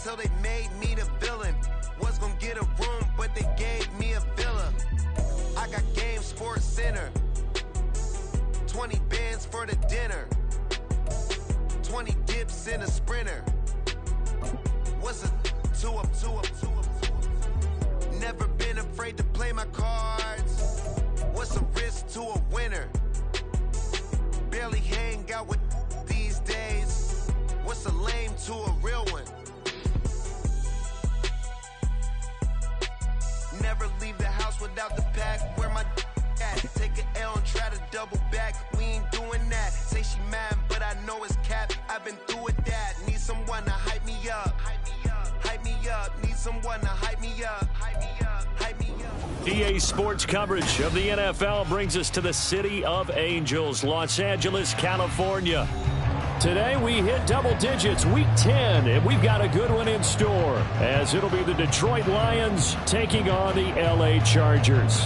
till they made me the villain. Was gonna get a room, but they gave me a villa. I got Game Sports Center. 20 bands for the dinner. 20 dips in a sprinter. What's a two up? Never been afraid to play my cards. What's a risk to a winner? Barely hang out with these days. What's a lame to a real one? Never leave the house without the pack. Where my at? Take an L and try to double back. We ain't doing that. Say she mad, but I know it's cap. I've been through with that. Need someone to hype me up. Hype me up. Need someone to hype me up. Hype me up. Hype me up. EA Sports coverage of the NFL brings us to the City of Angels, Los Angeles, California. Today we hit double digits, week 10, and we've got a good one in store, as it'll be the Detroit Lions taking on the LA Chargers.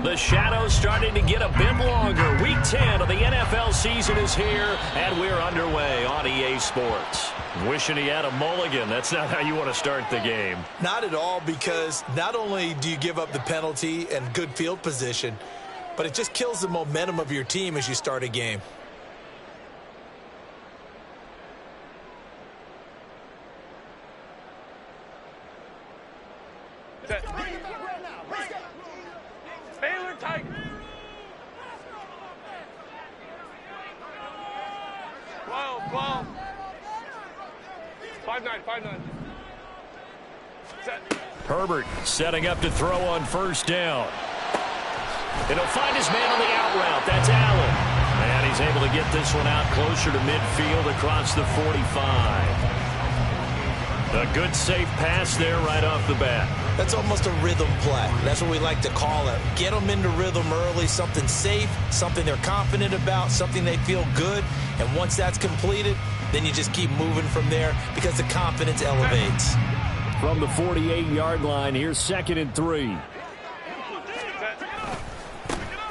The shadow's starting to get a bit longer. Week 10 of the NFL season is here, and we're underway on EA Sports. Wishing he had a mulligan. That's not how you want to start the game. Not at all, because not only do you give up the penalty and good field position, but it just kills the momentum of your team as you start a game. Baylor Tiger. 12. 5-9. Set. Herbert setting up to throw on first down. And he'll find his man on the out route. That's Allen. And he's able to get this one out closer to midfield across the 45. A good, safe pass there right off the bat. That's almost a rhythm play. That's what we like to call it. Get them into rhythm early, something safe, something they're confident about, something they feel good. And once that's completed, then you just keep moving from there because the confidence elevates. From the 48-yard line, here's 2nd and 3.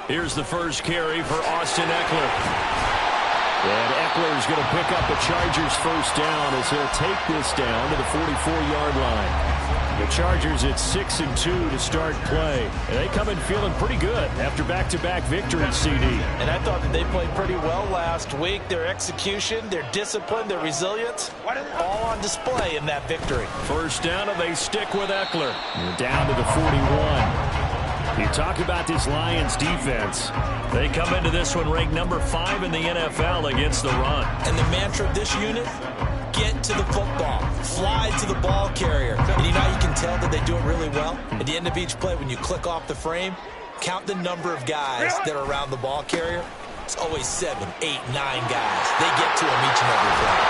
Here's the first carry for Austin Eckler. And Eckler's going to pick up the Chargers' first down as he'll take this down to the 44-yard line. The Chargers at 6-2 to start play. And they come in feeling pretty good after back-to-back victories, CD. And I thought that they played pretty well last week. Their execution, their discipline, their resilience, all on display in that victory. First down, and they stick with Eckler. They're down to the 41. You talk about this Lions defense. They come into this one ranked number 5 in the NFL against the run. And the mantra of this unit, get to the football. Fly to the ball carrier. And you know how you can tell that they do it really well? At the end of each play, when you click off the frame, count the number of guys that are around the ball carrier. It's always 7, 8, 9 guys. They get to him each and every play.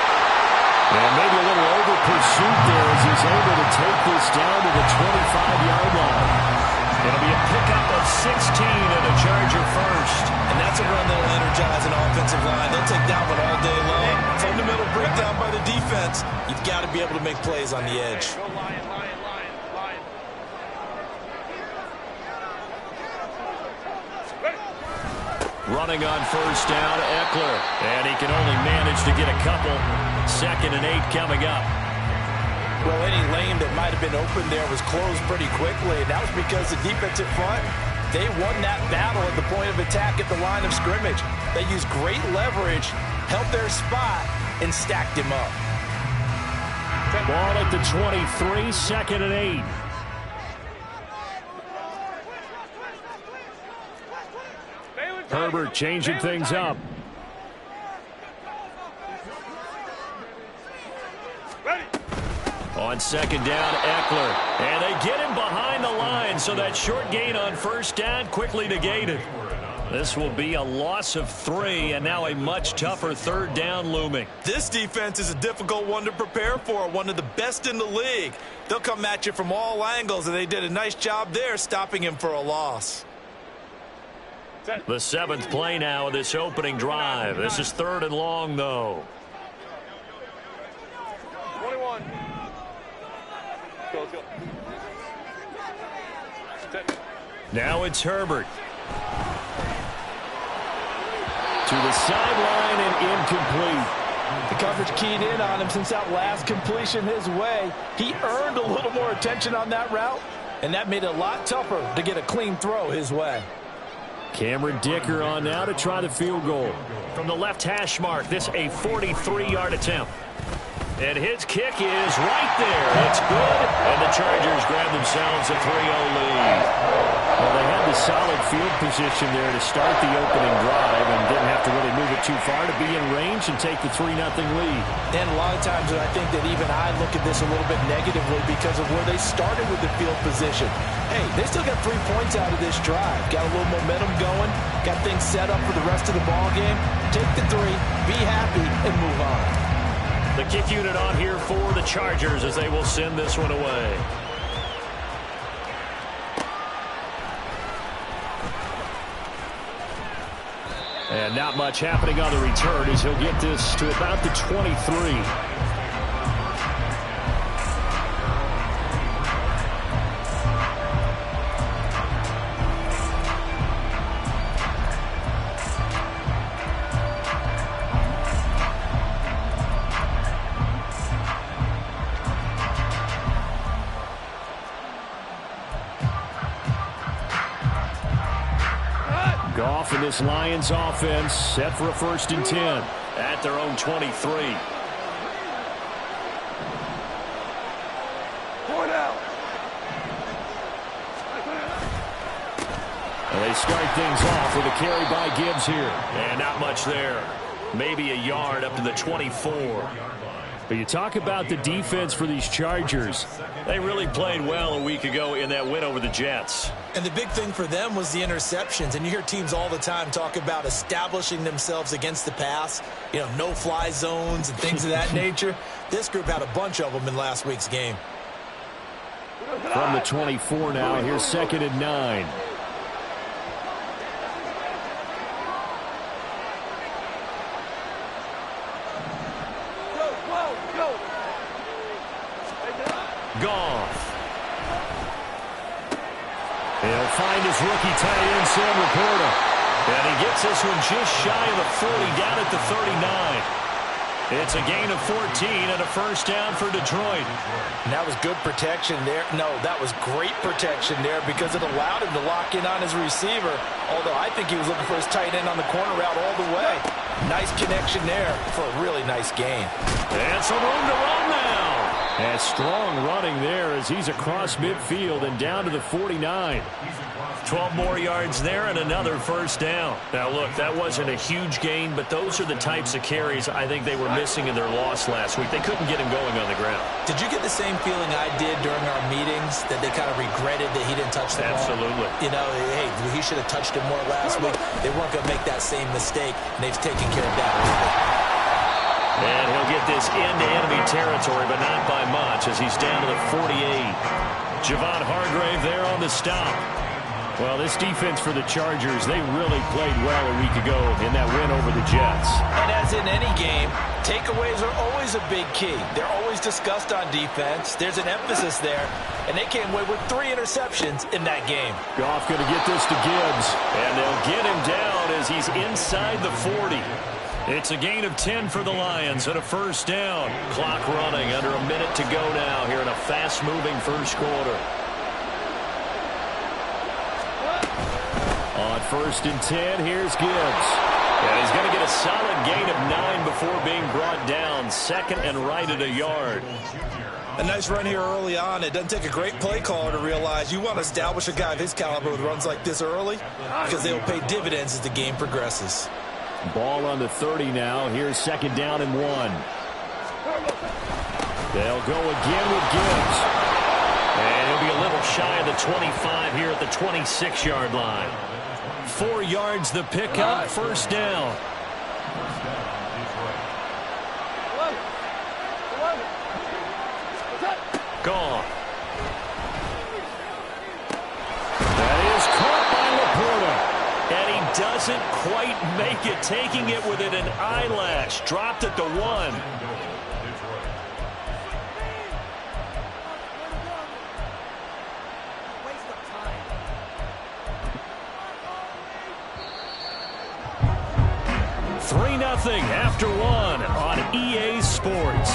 And maybe a little over pursuit there as he's able to take this down to the 25-yard line. It'll be a pickup of 16 and a Charger first. And that's a run that'll energize an offensive line. They'll take that one all day long. Fundamental breakdown by the defense. You've got to be able to make plays on the edge. Running on first down, Eckler. And he can only manage to get a couple. 2nd and 8 coming up. Well, any lane that might have been open there was closed pretty quickly, and that was because the defensive front, they won that battle at the point of attack at the line of scrimmage. They used great leverage, held their spot, and stacked him up. Ball at the 23, 2nd and 8. Herbert changing things up. On 2nd down, Eckler. And they get him behind the line, so that short gain on first down quickly negated. This will be a loss of 3, and now a much tougher third down looming. This defense is a difficult one to prepare for, one of the best in the league. They'll come at you from all angles, and they did a nice job there stopping him for a loss. The 7th play now of this opening drive. This is 3rd and long, though. 21. Go. Now it's Herbert. To the sideline and incomplete. The coverage keyed in on him since that last completion his way. He earned a little more attention on that route, and that made it a lot tougher to get a clean throw his way. Cameron Dicker on now to try the field goal. From the left hash mark, this a 43-yard attempt. And his kick is right there. It's good, and the Chargers grab themselves a 3-0 lead. Well, they had the solid field position there to start the opening drive and didn't have to really move it too far to be in range and take the 3-0 lead. And a lot of times I think that even I look at this a little bit negatively because of where they started with the field position. Hey, they still got 3 points out of this drive. Got a little momentum going. Got things set up for the rest of the ball game. Take the 3, be happy, and move on. The kick unit on here for the Chargers as they will send this one away. And not much happening on the return as he'll get this to about the 23. Goff and this Lions offense set for a 1st and 10 at their own 23. And they start things off with a carry by Gibbs here. And not much there. Maybe a yard up to the 24. But you talk about the defense for these Chargers. They really played well a week ago in that win over the Jets. And the big thing for them was the interceptions. And you hear teams all the time talk about establishing themselves against the pass. You know, no-fly zones and things of that nature. This group had a bunch of them in last week's game. From the 24 now, here's 2nd and 9. Goff. He'll find his rookie tight end, Sam Laporta. And he gets this one just shy of the 40, down at the 39. It's a gain of 14 and a 1st down for Detroit. And that was good protection there. No, that was great protection there because it allowed him to lock in on his receiver. Although I think he was looking for his tight end on the corner route all the way. Nice connection there for a really nice gain. And some room to run now. And strong running there as he's across midfield and down to the 49. 12 more yards there and another 1st down. Now, look, that wasn't a huge gain, but those are the types of carries I think they were missing in their loss last week. They couldn't get him going on the ground. Did you get the same feeling I did during our meetings, that they kind of regretted that he didn't touch the ball? Absolutely. You know, hey, he should have touched it more last week. They weren't going to make that same mistake, and they've taken care of that. And he'll get this into enemy territory, but not by much as he's down to the 48. Javon Hargrave there on the stop. Well, this defense for the Chargers, they really played well a week ago in that win over the Jets. And as in any game, takeaways are always a big key. They're always discussed on defense. There's an emphasis there, and they came away with 3 interceptions in that game. Goff going to get this to Gibbs, and they'll get him down as he's inside the 40. It's a gain of 10 for the Lions and a 1st down. Clock running, under a minute to go now here in a fast-moving 1st quarter. On 1st and 10, here's Gibbs. And he's going to get a solid gain of 9 before being brought down. 2nd and right at a yard. A nice run here early on. It doesn't take a great play caller to realize you want to establish a guy of his caliber with runs like this early because they will pay dividends as the game progresses. Ball on the 30 now. Here's 2nd down and 1. They'll go again with Gibbs. And he'll be a little shy of the 25 here at the 26-yard line. 4 yards the pickup, first down. Gone. That is caught by Laporta. And he doesn't quite make it, taking it within an eyelash. Dropped at the 1. Nothing after 1 on EA Sports.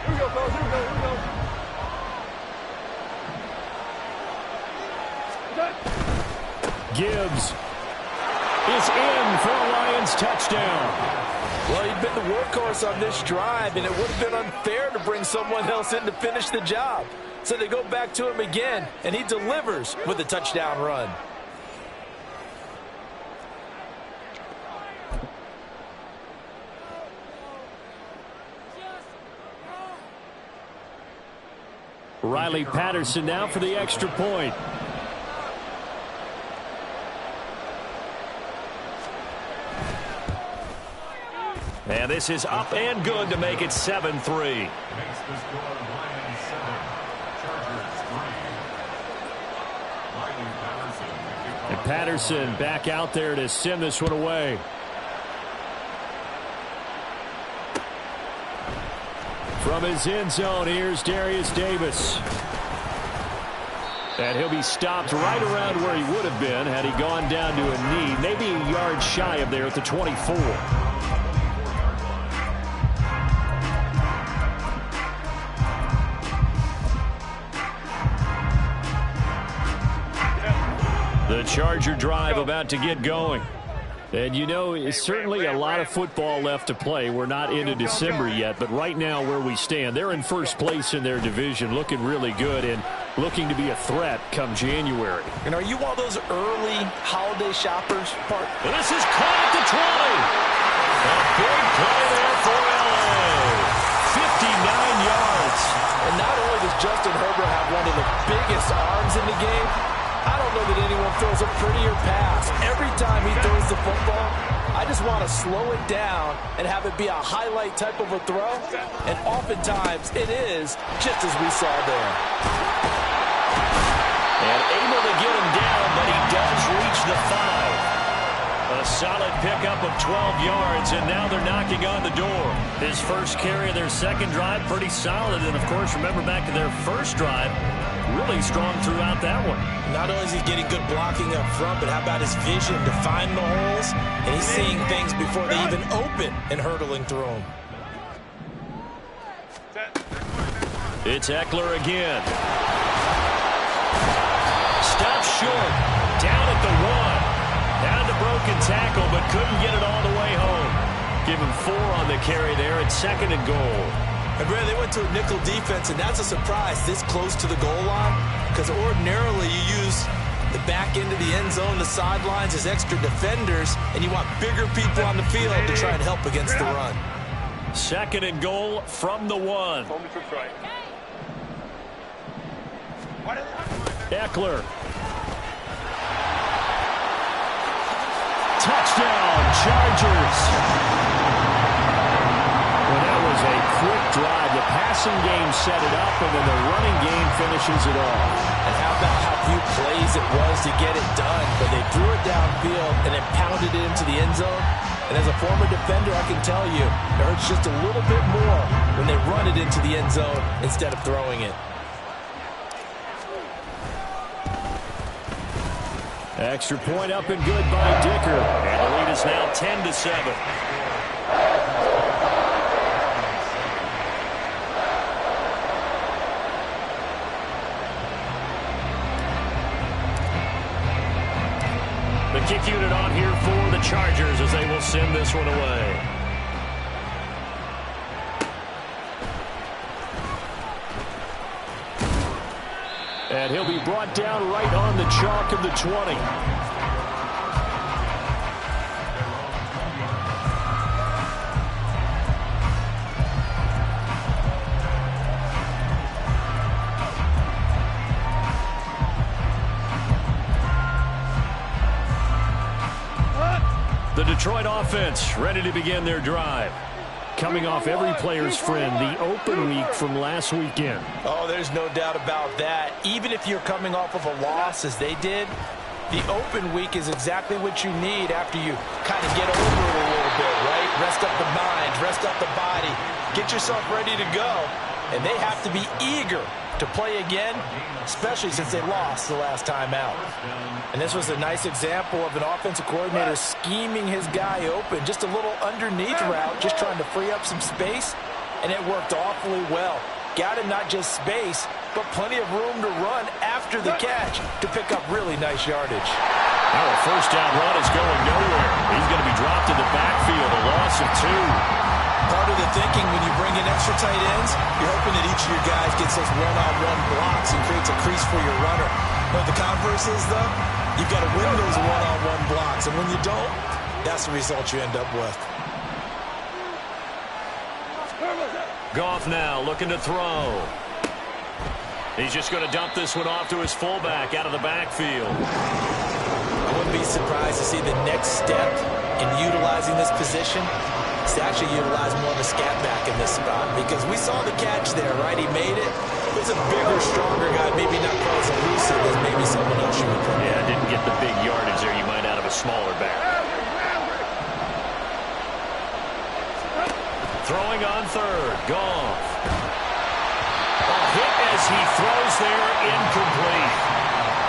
Here we go, fellas. Here we go. Gibbs is in for a Lions touchdown. Well, he'd been the workhorse on this drive, and it would have been unfair to bring someone else in to finish the job. So they go back to him again, and he delivers with a touchdown run. Riley Patterson now for the extra point. And this is up and good to make it 7-3. And Patterson back out there to send this one away. From his end zone, here's Darius Davis. And he'll be stopped right around where he would have been had he gone down to a knee, maybe a yard shy of there at the 24. The Charger drive about to get going. And you know, it's certainly a lot of football left to play. We're not into December yet, but right now where we stand, they're in first place in their division, looking really good and looking to be a threat come January. And are you one of those early holiday shoppers? And this is caught at the 20. A big play there for LA. 59 yards. And not only does Justin Herbert have one of the biggest arms in the game, I don't know that anyone throws a prettier pass. Every time he throws the football, I just want to slow it down and have it be a highlight type of a throw. And oftentimes it is, just as we saw there. And able to get him down, but he does reach the 5. A solid pickup of 12 yards, and now they're knocking on the door. His first carry of their second drive, pretty solid. And, of course, remember back to their first drive, really strong throughout that one. Not only is he getting good blocking up front, but how about his vision to find the holes? And he's seeing things before they even open and hurdling through them. It's Eckler again. Stopped short. Down at the 1. Down to broken tackle, but couldn't get it all the way home. Give him 4 on the carry there at 2nd and goal. And Brad, they went to a nickel defense, and that's a surprise this close to the goal line, because ordinarily you use the back end of the end zone, the sidelines as extra defenders, and you want bigger people on the field to try and help against the run. 2nd and goal from the 1. Eckler. Touchdown, Chargers. Well, that was a quick drive. The passing game set it up, and then the running game finishes it off. And how about how few plays it was to get it done, but they threw it downfield and then pounded it into the end zone. And as a former defender, I can tell you, it hurts just a little bit more when they run it into the end zone instead of throwing it. Extra point up and good by Dicker. And the lead is now 10-7. The kick unit on here for the Chargers as they will send this one away. And he'll be brought down right on the chalk of the 20. The Detroit offense ready to begin their drive. Coming off every player's friend, the open week from last weekend. Oh, there's no doubt about that. Even if you're coming off of a loss as they did, the open week is exactly what you need after you kind of get over it a little bit, right? Rest up the mind, rest up the body, get yourself ready to go. And they have to be eager to play again, especially since they lost the last time out. And this was a nice example of an offensive coordinator scheming his guy open, just a little underneath route, just trying to free up some space, and it worked awfully well. Got him not just space, but plenty of room to run after the catch to pick up really nice yardage. Now a first down run is going nowhere. He's going to be dropped in the backfield, a loss of 2. Part of the thinking when you bring in extra tight ends, you're hoping that each of your guys gets those one-on-one blocks and creates a crease for your runner. But the converse is, though, you've got to win those one-on-one blocks. And when you don't, that's the result you end up with. Goff now looking to throw. He's just going to dump this one off to his fullback out of the backfield. I wouldn't be surprised to see the next step in utilizing this position is to actually utilize more of a scat back in this spot, because we saw the catch there, right? He made it. He's a bigger, stronger guy, maybe not quite as elusive as maybe someone else you would put. Yeah, didn't get the big yardage there you might out of a smaller back. Throwing on third, Goff. A hit as he throws there, incomplete.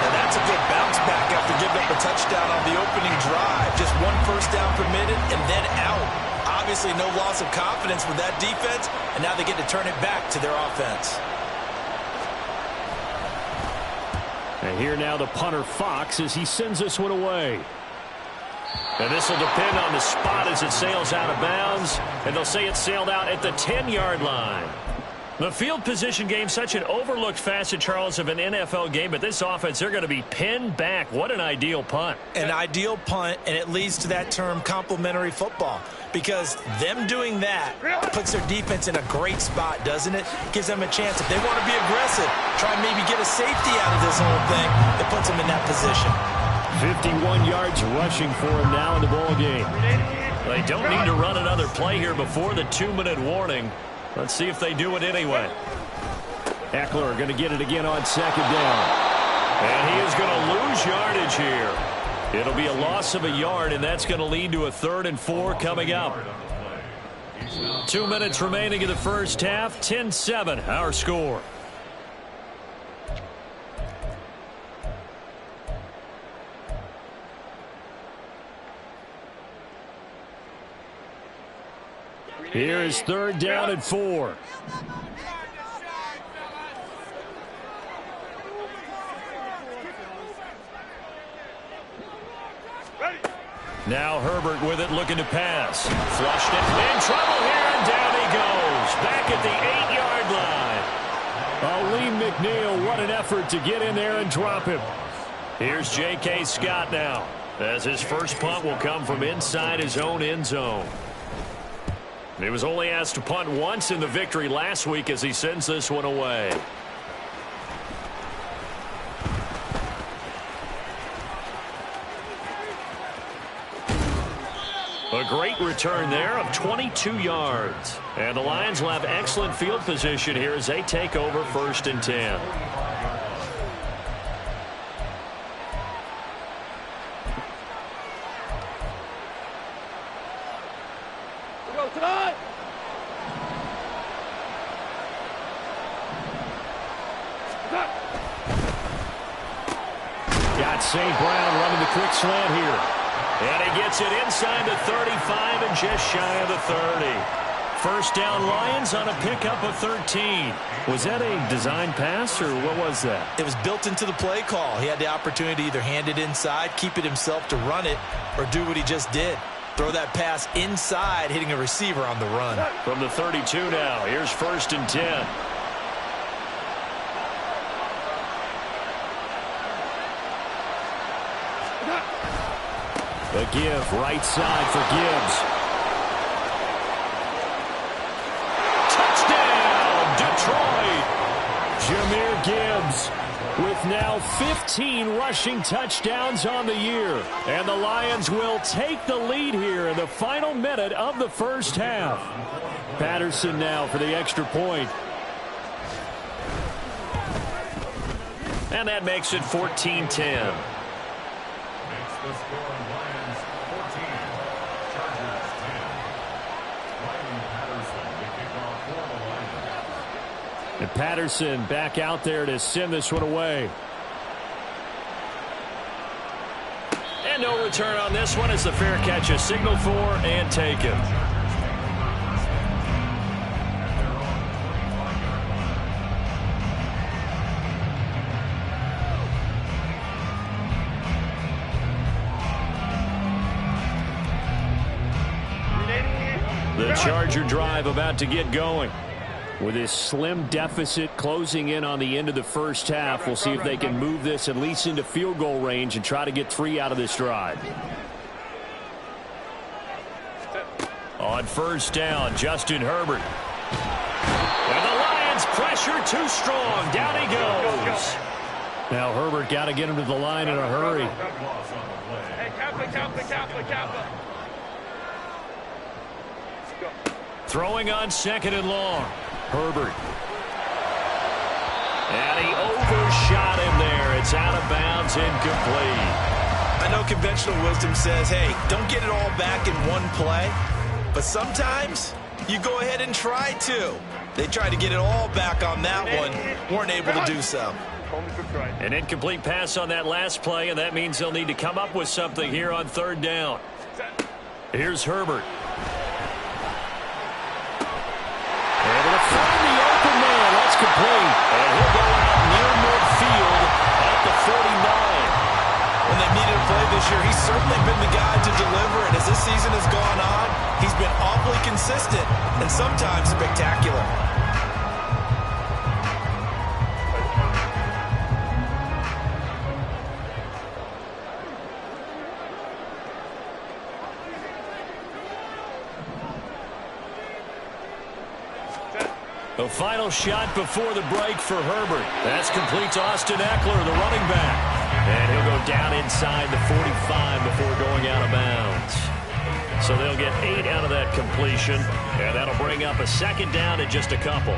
Now that's a good bounce back after giving up a touchdown on the opening drive. Just one first down permitted and then out. Obviously no loss of confidence with that defense, and now they get to turn it back to their offense. And here now the punter Fox as he sends this one away. And this will depend on the spot as it sails out of bounds, and they'll say it sailed out at the 10-yard line. The field position game, such an overlooked facet, Charles, of an NFL game, but this offense, they're going to be pinned back. What an ideal punt. An ideal punt, and it leads to that term complementary football, because them doing that puts their defense in a great spot, doesn't it? Gives them a chance. If they want to be aggressive, try and maybe get a safety out of this whole thing, it puts them in that position. 51 yards rushing for him now in the ball game. They don't need to run another play here before the 2-minute warning. Let's see if they do it anyway. Eckler going to get it again on second down. And he is going to lose yardage here. It'll be a loss of a yard, and that's going to lead to a 3rd and 4 coming up. 2 minutes remaining in the first half. 10-7, our score. Here is 3rd down and 4. Now Herbert with it, looking to pass. Flushed it. In trouble here, and down he goes. Back at the 8-yard line. Lee McNeil, what an effort to get in there and drop him. Here's J.K. Scott now, as his first punt will come from inside his own end zone. He was only asked to punt once in the victory last week as he sends this one away. A great return there of 22 yards. And the Lions will have excellent field position here as they take over 1st and 10. Got St. Brown running the quick slant here. And he gets it inside the 35 and just shy of the 30. First down Lions on a pickup of 13. Was that a design pass or what was that? It was built into the play call. He had the opportunity to either hand it inside, keep it himself to run it, or do what he just did. Throw that pass inside, hitting a receiver on the run. From the 32 now, here's 1st and 10. A give, right side for Gibbs. Touchdown, Detroit. Jahmyr Gibbs with now 15 rushing touchdowns on the year. And the Lions will take the lead here in the final minute of the first half. Patterson now for the extra point. And that makes it 14-10. And Patterson back out there to send this one away. And no return on this one as the fair catch is signaled for and taken. The Charger drive about to get going. With this slim deficit closing in on the end of the first half, we'll see if they can move this at least into field goal range and try to get 3 out of this drive. On first down, Justin Herbert. And the Lions pressure too strong. Down he goes. Now Herbert got to get him to the line in a hurry. Hey, Kappa. Throwing on second and long. Herbert. And he overshot him there. It's out of bounds, incomplete. I know conventional wisdom says, hey, don't get it all back in one play. But sometimes you go ahead and try to. They tried to get it all back on that one. Weren't able to do so. An incomplete pass on that last play, and that means they'll need to come up with something here on third down. Here's Herbert. Able to find the open man. That's complete. And he'll go out near midfield at the 49. When they needed a play this year, he's certainly been the guy to deliver. And as this season has gone on, he's been awfully consistent and sometimes spectacular. The final shot before the break for Herbert. That's complete to Austin Eckler, the running back. And he'll go down inside the 45 before going out of bounds. So they'll get 8 out of that completion, and that'll bring up a second down in just a couple.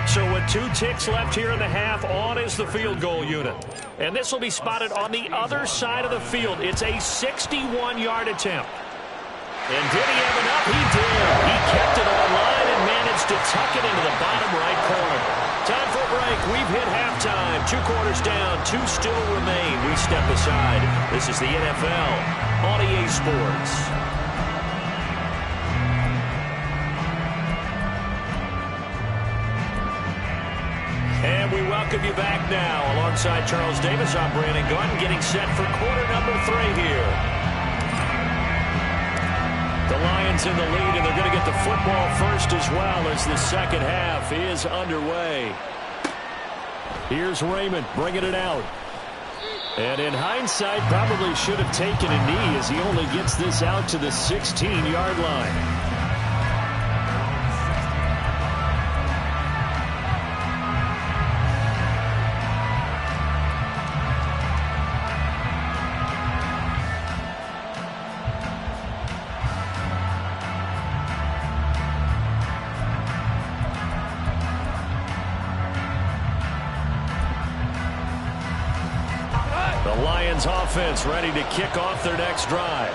So with 2 ticks left here in the half, on is the field goal unit. And this will be spotted on the other side of the field. It's a 61-yard attempt. And did he have enough? He did. He kept it on line and managed to tuck it into the bottom right corner. Time for a break. We've hit halftime. 2 quarters down. 2 still remain. We step aside. This is the NFL on EA Sports. And we welcome you back now. Alongside Charles Davis, I'm Brandon Gunn, getting set for quarter number 3 here. The Lions in the lead, and they're going to get the football first as well as the second half is underway. Here's Raymond bringing it out. And in hindsight, probably should have taken a knee as he only gets this out to the 16-yard line. The Lions offense ready to kick off their next drive.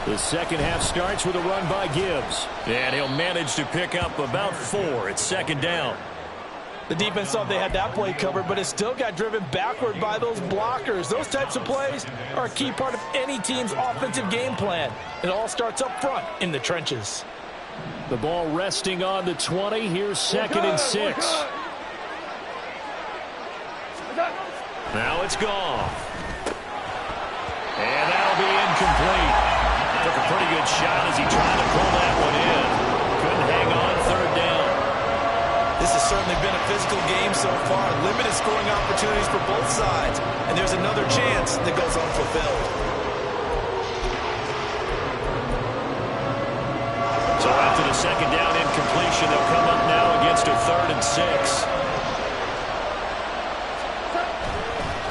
The second half starts with a run by Gibbs. And he'll manage to pick up about 4. It's second down. The defense thought they had that play covered, but it still got driven backward by those blockers. Those types of plays are a key part of any team's offensive game plan. It all starts up front in the trenches. The ball resting on the 20. Here's second and 6. Now it's gone. And that'll be incomplete. Took a pretty good shot as he tried to pull that one in. Couldn't hang on third down. This is certainly been a physical game so far. Limited scoring opportunities for both sides. And there's another chance that goes unfulfilled. So after the second down incompletion, they'll come up now against a 3rd and 6.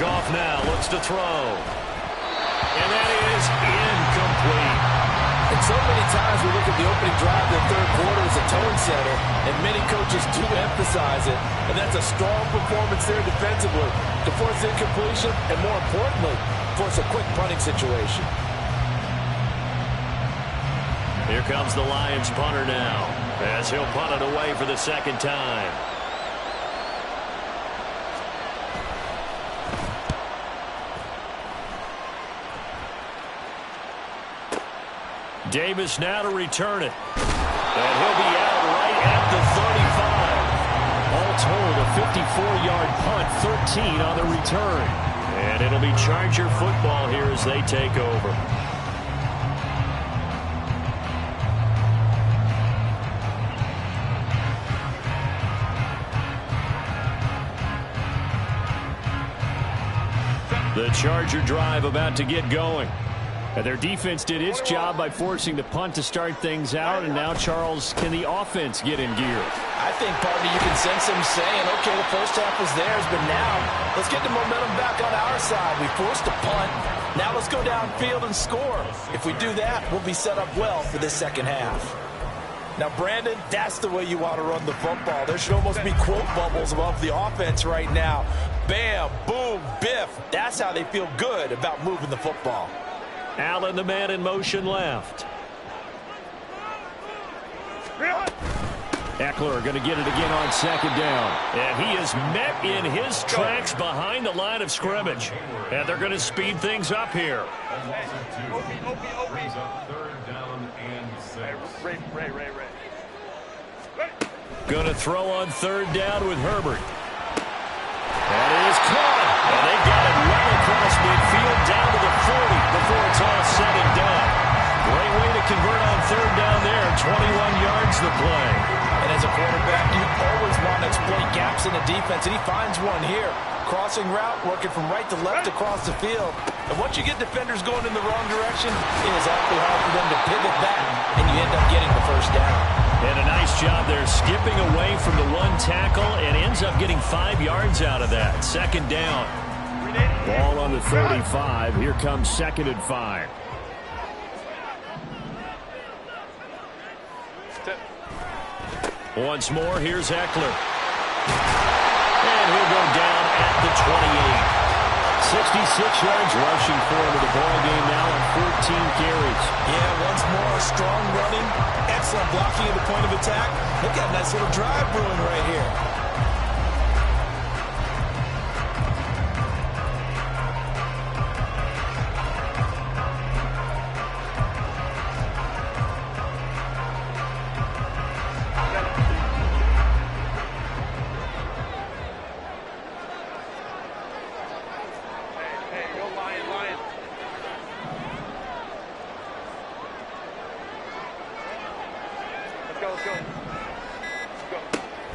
Goff now looks to throw. And that is incomplete. And so many times we look at the opening drive of the third quarter as a tone setter, and many coaches do emphasize it. And that's a strong performance there defensively to force incompletion and, more importantly, force a quick punting situation. Here comes the Lions punter now as he'll punt it away for the second time. Davis now to return it. And he'll be out right at the 35. All told, a 54-yard punt, 13 on the return. And it'll be Charger football here as they take over. The Charger drive about to get going. And their defense did its job by forcing the punt to start things out. And now, Charles, can the offense get in gear? I think, partner, you can sense them saying, okay, the first half was theirs, but now let's get the momentum back on our side. We forced a punt. Now let's go downfield and score. If we do that, we'll be set up well for this second half. Now, Brandon, that's the way you want to run the football. There should almost be quote bubbles above the offense right now. Bam, boom, biff. That's how they feel good about moving the football. Allen, the man in motion left. Eckler going to get it again on second down. And he is met in his tracks behind the line of scrimmage. And they're going to speed things up here. Going to throw on third down with Herbert. That is caught. And they got it well across midfield down to the 40 before it's all said and done. Great way to convert on third down there. 21 yards the play. And as a quarterback, you always want to exploit gaps in the defense, and he finds one here. Crossing route, working from right to left across the field. And once you get defenders going in the wrong direction, it is awfully hard for them to pivot back, and you end up getting the first down. And a nice job there, skipping away from the one tackle and ends up getting 5 yards out of that. Second down. Ball on the 35. Here comes 2nd and 5. Once more, here's Eckler. And he'll go down at the 28. 66 yards rushing for him in the ball game now on 14 carries. Yeah, once more, strong running, excellent blocking at the point of attack. They've got a nice little drive brewing right here.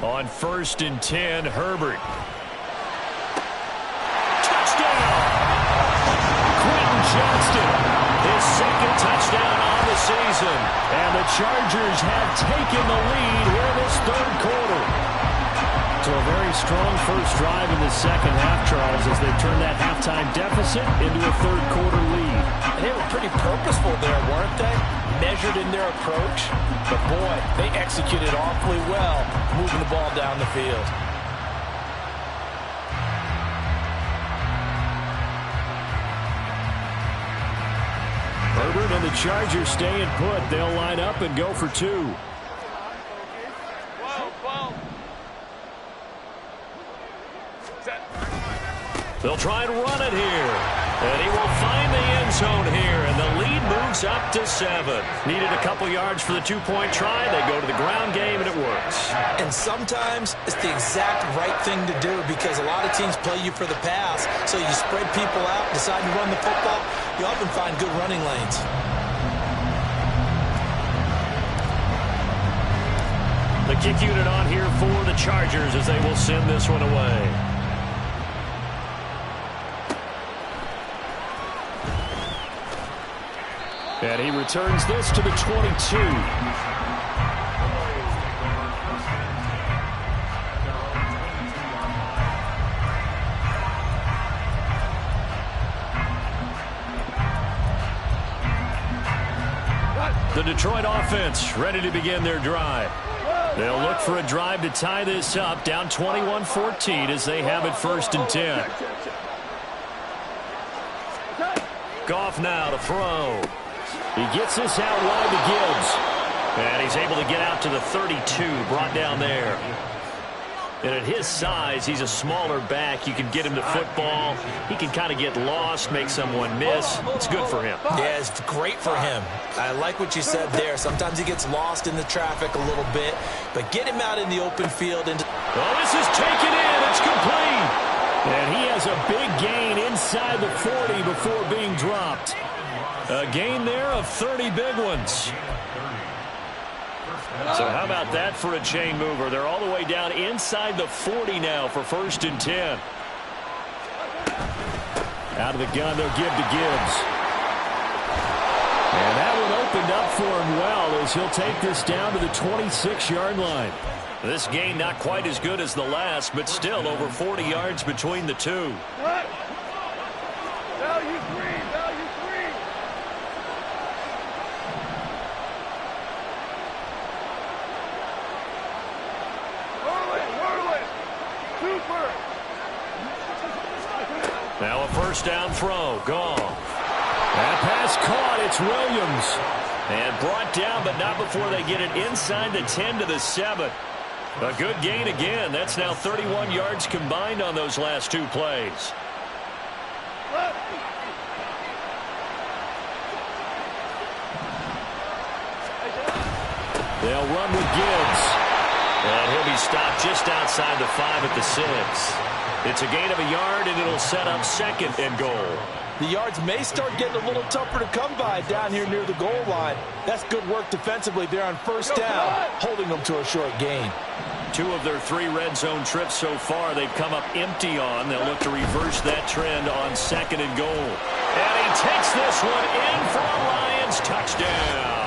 On 1st and 10, Herbert. Touchdown! Quentin Johnston, his 2nd touchdown on the season. And the Chargers have taken the lead here in this 3rd quarter. So a very strong first drive in the second half, Charles, as they turn that halftime deficit into a 3rd quarter lead. They were pretty purposeful there, weren't they? Measured in their approach. But, boy, they executed awfully well, moving the ball down the field. Herbert and the Chargers staying put. They'll line up and go for 2. They'll try and run it here. And he will find the end zone here. And the lead moves up to 7. Needed a couple yards for the 2-point try. They go to the ground game, and it works. And sometimes it's the exact right thing to do because a lot of teams play you for the pass. So you spread people out, decide to run the football. You often find good running lanes. The The kick unit on here for the Chargers as they will send this one away. And he returns this to the 22. The Detroit offense ready to begin their drive. They'll look for a drive to tie this up, down 21-14 as they have it 1st and 10. Goff now to throw. He gets this out wide to Gibbs. And he's able to get out to the 32, brought down there. And at his size, he's a smaller back. You can get him the football. He can kind of get lost, make someone miss. It's good for him. Yeah, it's great for him. I like what you said there. Sometimes he gets lost in the traffic a little bit. But get him out in the open field. Oh, this is taken in. It's complete. And he has a big gain inside the 40 before being dropped. A gain there of 30 big ones. So how about that for a chain mover? They're all the way down inside the 40 now for 1st and 10. Out of the gun, they'll give to Gibbs. And that one opened up for him well as he'll take this down to the 26-yard line. This gain not quite as good as the last, but still over 40 yards between the two. Value three, value three. Whirl it. Super. Now a 1st down throw. Gone. That pass caught. It's Williams. And brought down, but not before they get it inside the 10 to the 7. A good gain again. That's now 31 yards combined on those last two plays. They'll run with Gibbs. And he'll be stopped just outside the 5 at the 6. It's a gain of a yard, and it'll set up 2nd and goal. The yards may start getting a little tougher to come by down here near the goal line. That's good work defensively there on 1st down, holding them to a short gain. 2 of their 3 red zone trips so far they've come up empty on. They'll look to reverse that trend on 2nd and goal. And he takes this one in for a Lions touchdown.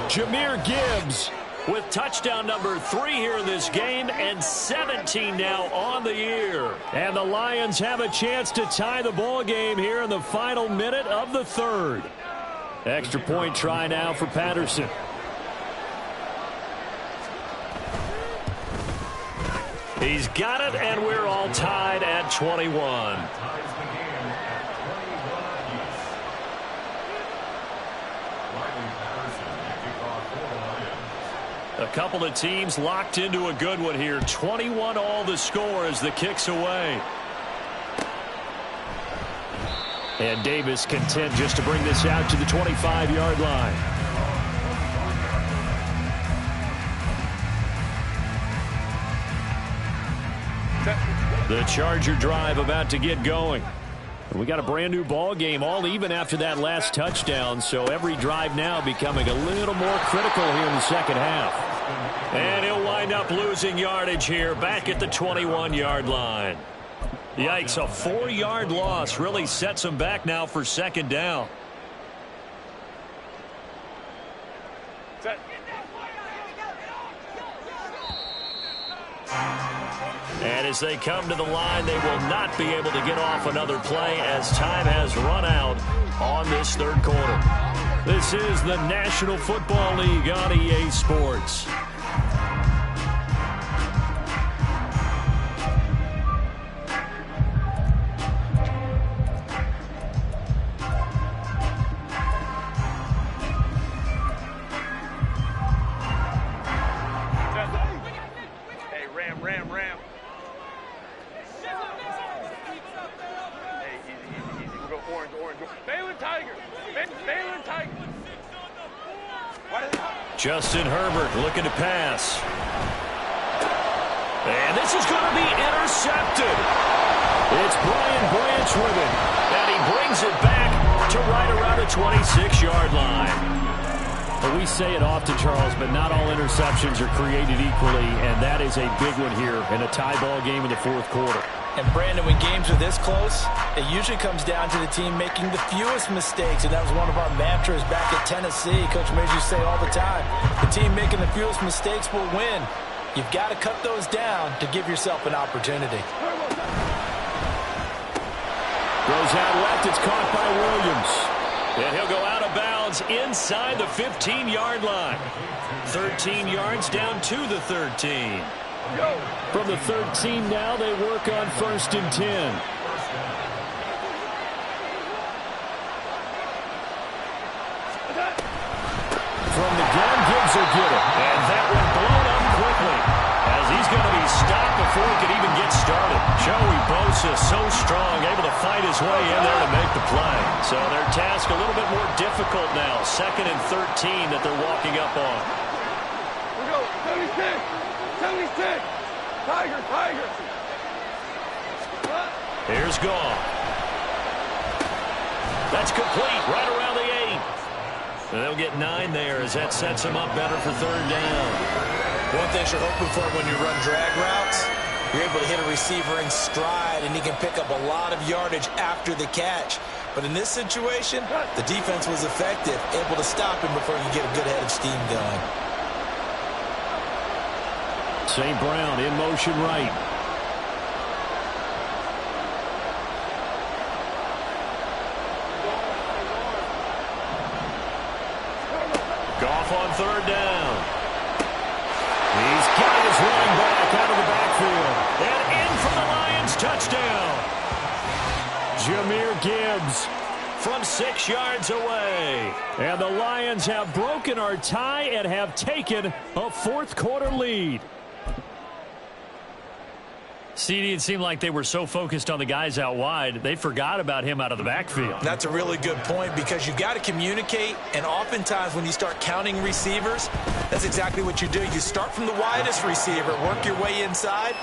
Jahmyr Gibbs with touchdown number 3 here in this game, and 17 now on the year. And the Lions have a chance to tie the ball game here in the final minute of the 3rd. Extra point try now for Patterson. He's got it, and we're all tied at 21. A couple of teams locked into a good one here. 21 all the score as the kick's away. And Davis content just to bring this out to the 25-yard line. The Charger drive about to get going. We got a brand new ball game, all even after that last touchdown, so every drive now becoming a little more critical here in the 2nd half. And he'll wind up losing yardage here back at the 21-yard line. Yikes, a 4-yard loss really sets him back now for 2nd down. And as they come to the line, they will not be able to get off another play as time has run out on this 3rd quarter. This is the National Football League on EA Sports. Ram. Hey, easy. We'll go orange. Balin Tiger. Justin Herbert looking to pass. And this is going to be intercepted. It's Brian Branch with it. And he brings it back to right around the 26-yard line. Well, we say it often, Charles, but not all interceptions are created equally, and that is a big one here in a tie ball game in the fourth quarter. And, Brandon, when games are this close, it usually comes down to the team making the fewest mistakes, and that was one of our mantras back at Tennessee. Coach Mays used to say all the time, the team making the fewest mistakes will win. You've got to cut those down to give yourself an opportunity. Goes out left. It's caught by Williams. And he'll go out of bounds inside the 15-yard line. 13 yards down to the 13. From the 13 now, they work on 1st and 10. From the gun, Gibbs will get it. And that one blown up quickly, as he's going to be stopped before he could even get started. Joey Bosa, so strong, able to fight his way in there to make the play. So their task a little bit more difficult now. 2nd and 13 that they're walking up on. We go, 76, 76, Tiger, Tiger. Here's Goff. That's complete, right around the 8. And they'll get 9 there as that sets them up better for 3rd down. One thing you're hoping for when you run drag routes, you're able to hit a receiver in stride, and he can pick up a lot of yardage after the catch. But in this situation, the defense was effective, able to stop him before you get a good head of steam going. St. Brown in motion right. Goff on 3rd down. He's got his running back out of the backfield. And in for the Lions, touchdown. Jahmyr Gibbs from 6 yards away. And the Lions have broken our tie and have taken a 4th quarter lead. CD, it seemed like they were so focused on the guys out wide, they forgot about him out of the backfield. That's a really good point, because you got to communicate, and oftentimes when you start counting receivers, that's exactly what you do. You start from the widest receiver, work your way inside.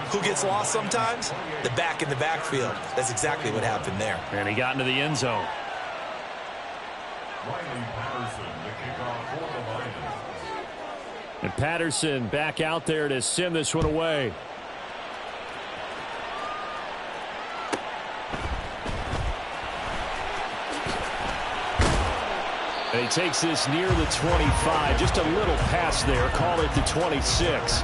Who gets lost sometimes? The back in the backfield. That's exactly what happened there. And he got into the end zone. And Patterson back out there to send this one away. And he takes this near the 25. Just a little pass there. Call it the 26.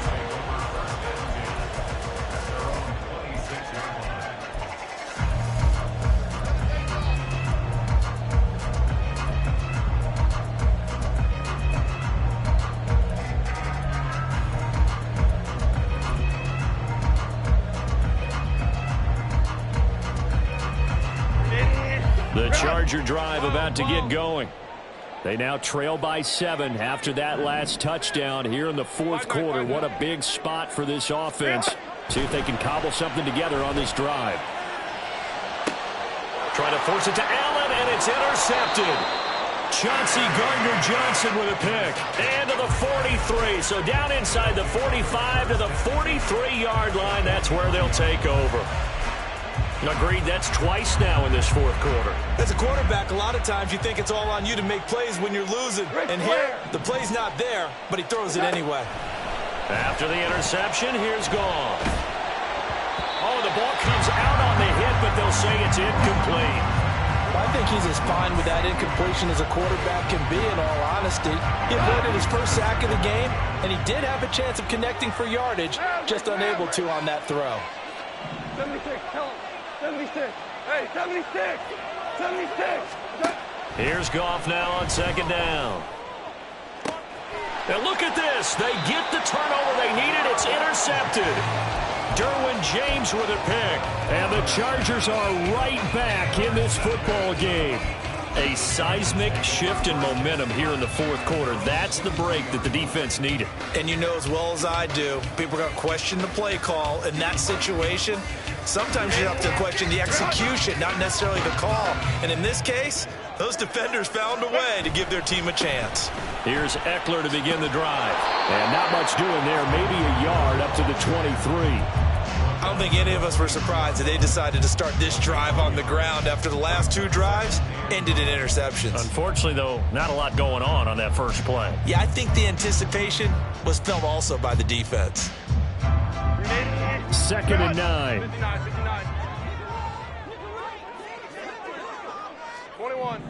The Charger drive about to get going. They now trail by 7 after that last touchdown here in the 4th quarter. What a big spot for this offense. See if they can cobble something together on this drive. Trying to force it to Allen, and it's intercepted. Chauncey Gardner-Johnson with a pick. And to the 43. So down inside the 45 to the 43-yard line. That's where they'll take over. Agreed, that's twice now in this 4th quarter. As a quarterback, a lot of times you think it's all on you to make plays when you're losing. And here, the play's not there, but he throws it anyway. After the interception, here's Goff. Oh, the ball comes out on the hit, but they'll say it's incomplete. I think he's as fine with that incompletion as a quarterback can be, in all honesty. He avoided his first sack of the game, and he did have a chance of connecting for yardage, just unable to on that throw. 76, tell him. 76. Hey, 76. 76. Here's Goff now on 2nd down. And look at this. They get the turnover they needed. It's intercepted. Derwin James with a pick. And the Chargers are right back in this football game. A seismic shift in momentum here in the 4th quarter. That's the break that the defense needed. And you know as well as I do, people are going to question the play call in that situation. Sometimes you have to question the execution, not necessarily the call. And in this case, those defenders found a way to give their team a chance. Here's Eckler to begin the drive. And not much doing there, maybe a yard up to the 23. don't think any of us were surprised that they decided to start this drive on the ground after the last 2 drives ended in interceptions. Unfortunately, though, not a lot going on that first play. Yeah, I think the anticipation was felt also by the defense. 2nd and 9. 59, 59. 21.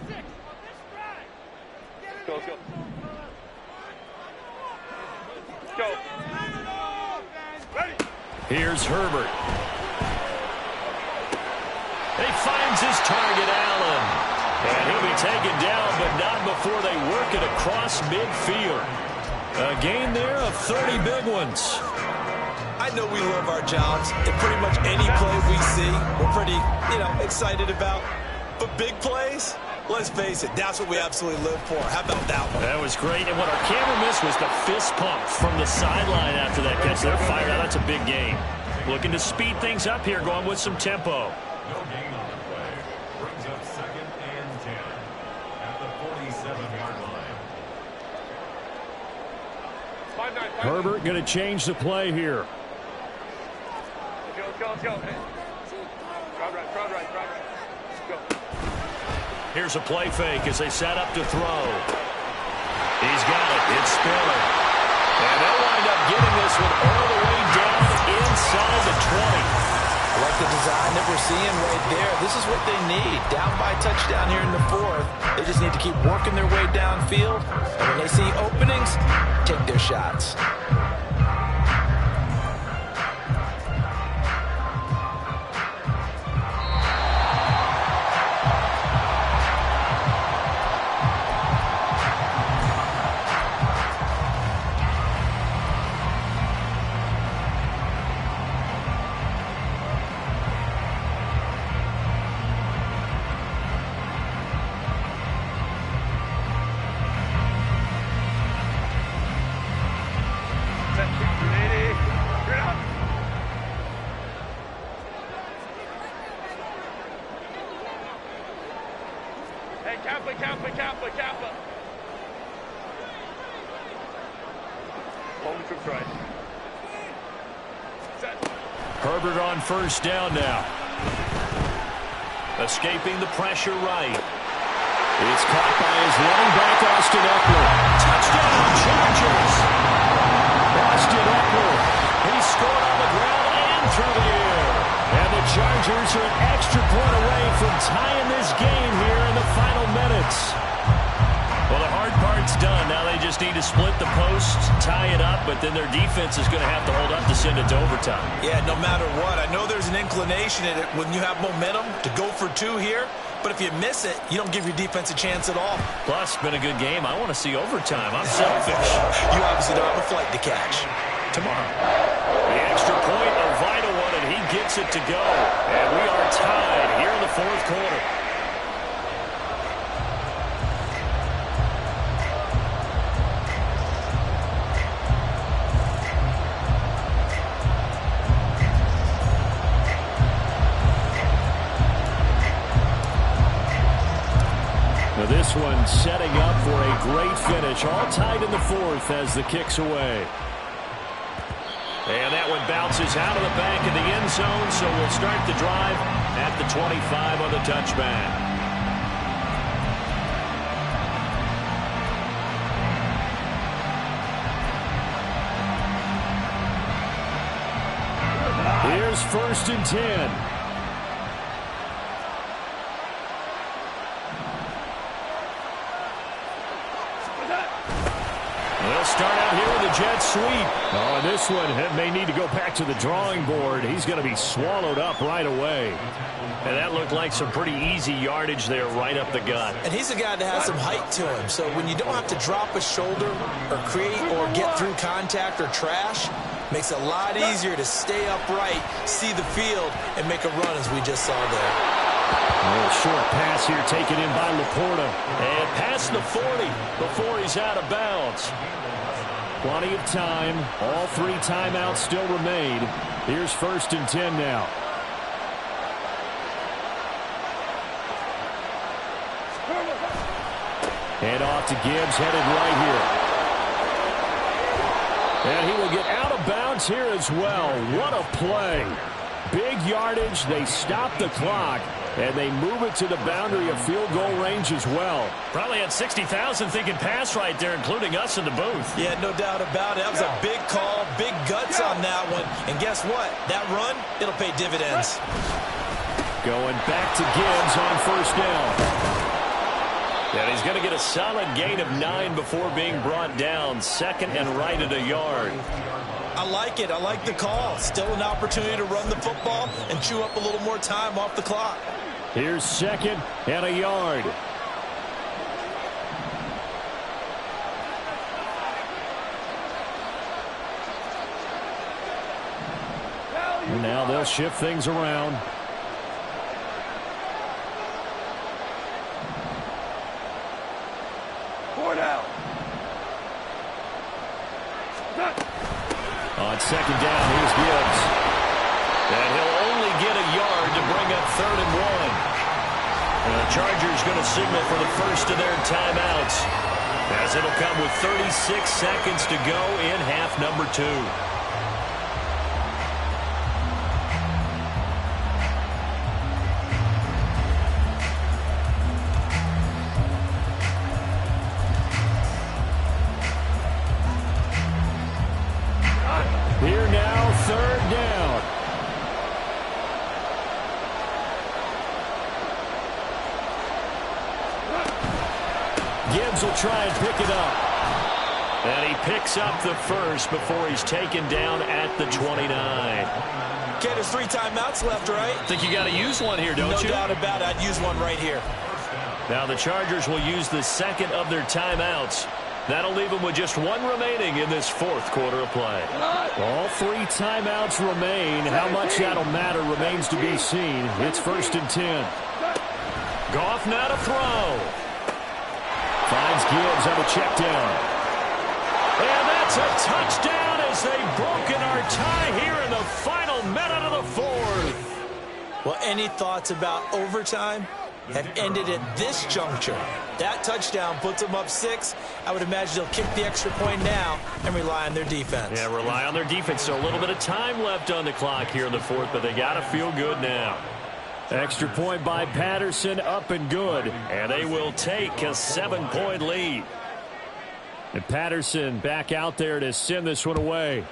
Let's go. Let's go. Ready. Here's Herbert. He finds his target, Allen. And he'll be taken down, but not before they work it across midfield. A gain there of 30 big ones. I know we love our jobs, and pretty much any play we see, we're pretty, excited about. But big plays, let's face it, that's what we absolutely live for. How about that one? That was great, and what our camera missed was the fist pump from the sideline after that catch. They're fired out. That's a big game. Looking to speed things up here, going with some tempo. No gain on the play. Brings up 2nd and 10 at the 47-yard line. 5-9. Herbert going to change the play here. Let's go. Crowd right. Let's go. Here's a play fake as they set up to throw. He's got it. It's Spiller. And they'll wind up getting this one all the way down inside the 20. I like the design that we're seeing right there. This is what they need. Down by a touchdown here in the 4th. They just need to keep working their way downfield. And when they see openings, take their shots. Kappa. Home troops right. Set. Herbert on first down now. Escaping the pressure right. It's caught by his running back, Austin Eckler. Touchdown, Chargers! Austin Eckler. He scored on the ground and through the air. And the Chargers are an extra point away from tying this game here in the final minutes. Well, the hard part's done. Now they just need to split the post, tie it up, but then their defense is going to have to hold up to send it to overtime. Yeah, no matter what. I know there's an inclination in it when you have momentum to go for 2 here, but if you miss it, you don't give your defense a chance at all. Plus, it's been a good game. I want to see overtime. I'm selfish. You obviously don't have a flight to catch. Tomorrow. The extra point, a vital one, and he gets it to go. And we are tied here in the 4th quarter. Now this one setting up for a great finish. All tied in the 4th as the kick's away. And that one bounces out of the back of the end zone, so we'll start the drive at the 25 on the touchback. Here's 1st and 10. They'll start out here with a jet sweep. Oh, this one may need to go back to the drawing board. He's going to be swallowed up right away. And that looked like some pretty easy yardage there right up the gut. And he's a guy that has some height to him. So when you don't have to drop a shoulder or create or get through contact or trash, makes it a lot easier to stay upright, see the field, and make a run as we just saw there. A little short pass here taken in by Laporta. And past the 40 before he's out of bounds. Plenty of time. All 3 timeouts still remain. Here's 1st and 10 now. Hand off to Gibbs, headed right here. And he will get out of bounds here as well. What a play. Big yardage. They stop the clock, and they move it to the boundary of field goal range as well. Probably had 60,000 thinking pass right there, including us in the booth. Yeah, no doubt about it. That was a big call, big guts on that one. And guess what? That run, it'll pay dividends. Going back to Gibbs on first down. And he's going to get a solid gain of 9 before being brought down. Second and right at a yard. I like it. I like the call. Still an opportunity to run the football and chew up a little more time off the clock. Here's second and a yard. Now they'll shift things around. On second down, here's Gibbs. And he'll only get a yard to bring up 3rd and 1. And the Chargers going to signal for the first of their timeouts, as it'll come with 36 seconds to go in half number 2. Here now, 3rd down. Gibbs will try and pick it up. And he picks up the first before he's taken down at the 29. Okay, there's 3 timeouts left, right? I think you got to use one here, don't you? No doubt about it. I'd use one right here. Now the Chargers will use the second of their timeouts. That'll leave them with just 1 remaining in this 4th quarter of play. All 3 timeouts remain. How much that'll matter remains to be seen. It's 1st and 10. Goff now to throw. Finds Gibbs on a check down. And that's a touchdown as they've broken our tie here in the final minute of the 4th. Well, any thoughts about overtime? Have ended at this juncture. That touchdown puts them up 6. I would imagine they'll kick the extra point now and rely on their defense. Yeah, rely on their defense. So a little bit of time left on the clock here in the 4th, but they got to feel good now. Extra point by Patterson, up and good. And they will take a 7-point lead. And Patterson back out there to send this one away.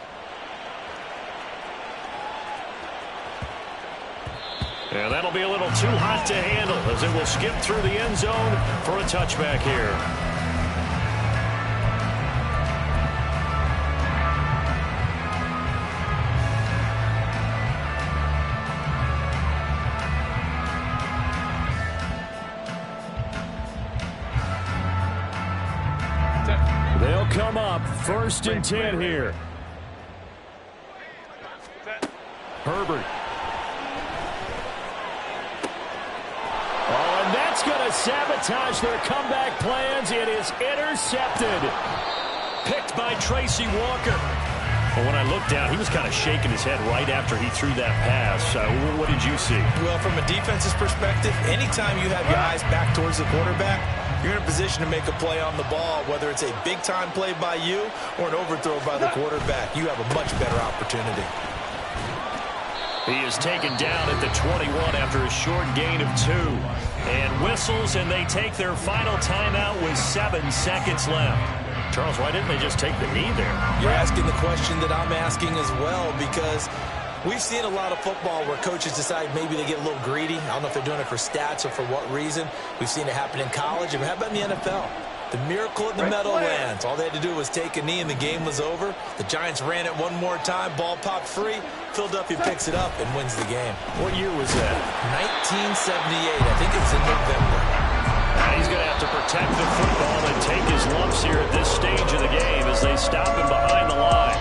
And that'll be a little too hot to handle as it will skip through the end zone for a touchback here. They'll come up 1st and 10 here. Herbert. That's going to sabotage their comeback plans. It is intercepted. Picked by Tracy Walker. Well, when I looked down, he was kind of shaking his head right after he threw that pass. What did you see? Well, from a defense's perspective, anytime you have your eyes back towards the quarterback, you're in a position to make a play on the ball, whether it's a big-time play by you or an overthrow by the quarterback. You have a much better opportunity. He is taken down at the 21 after a short gain of 2. And whistles, and they take their final timeout with 7 seconds left. Charles, why didn't they just take the knee there? You're asking the question that I'm asking as well, because we've seen a lot of football where coaches decide maybe they get a little greedy. I don't know if they're doing it for stats or for what reason. We've seen it happen in college. And how about in the NFL? The miracle at the Meadowlands. All they had to do was take a knee and the game was over. The Giants ran it one more time. Ball popped free. Philadelphia picks it up and wins the game. What year was that? 1978. I think it's in November. He's going to have to protect the football and take his lumps here at this stage of the game as they stop him behind the line.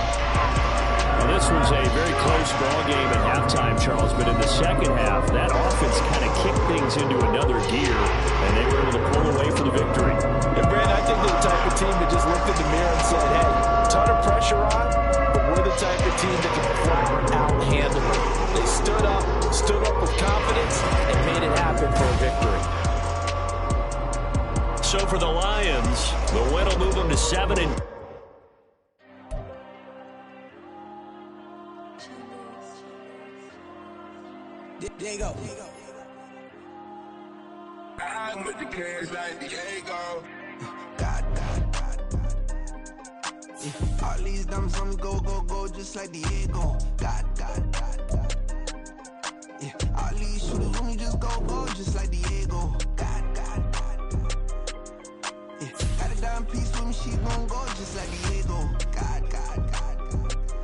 Well, this was a very close ball game at halftime, Charles, but in the second half, that offense kind of kicked things into another gear, and they were able to pull away for the victory. And, Brad, I think they're the type of team that just looked in the mirror and said, hey, ton of pressure on, but we're the type of team that can flat out handle it. They stood up with confidence, and made it happen for a victory. So for the Lions, the win will move them to 7 and Diego. I'm with the cash like Diego. God. Yeah. All these dumps on me go, just like Diego. God. Yeah. All these shooters with me just go, just like Diego. God. Yeah. Got a dime piece with me, she gon' go just like Diego.